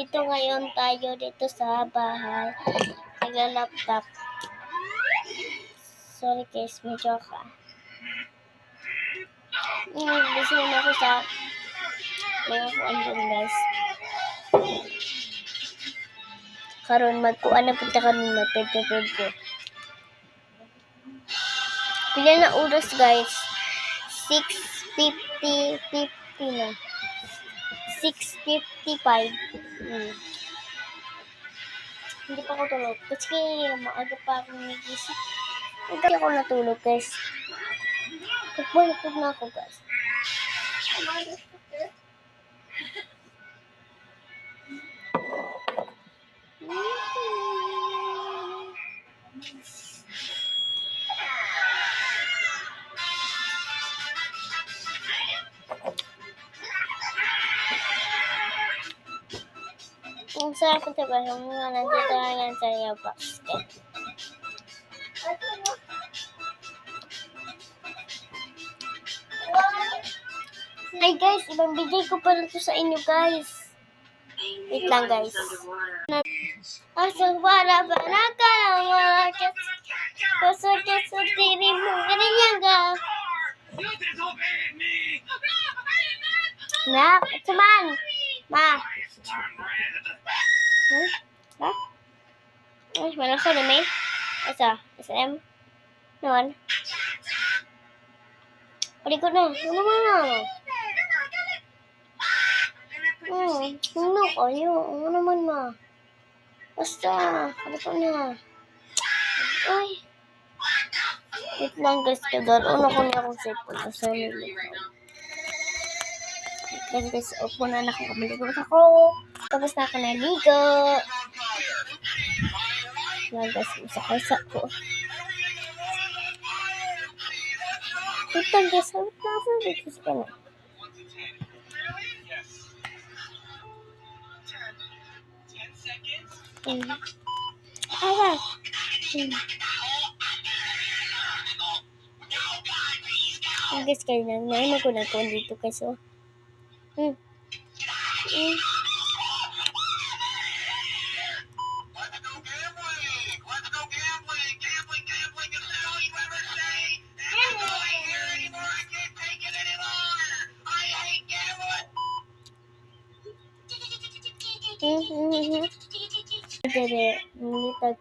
Nandito ngayon tayo dito sa bahay. Nagla-laptop. Sorry guys, medyo ka. Busy naman ako sa mga kuan doon guys. Karon magkuan na punta kami magpedyo. Pila na oras guys? 6:50 na. 6:55. Hindi pa ako tulog. Kasi maaga pa akong nagising. Hindi ako natulog guys. Pagbalapag na ako guys. Ang sarap ng tabi. Ang mga nandito lang yan sa iyo basket. Hi guys, ibang bigay ko pala to sa inyo guys. Wait lang guys. Asal para ka lang mga kasakit sa tiri mo. Ganun yan ga. Nak, cuman. Ma. Ha? Ay, wala ko na may. Asa? SM? Noon? Palikod na. Ano naman? Ano kayo? Ano naman ma? Basta. Palikod na. Ay. Wait lang guys. Kagaro na ko niya akong cellphone. Asa nila. Then guys, upo na ako. Kamaligo ako. Tapos na ako naligo. Yan guys, masakasa ko. Wait lang guys, wait lang ako. Wait ka na. Ayan. Guys, kayo na. Naima ko na ko dito guys. Dede, nitag.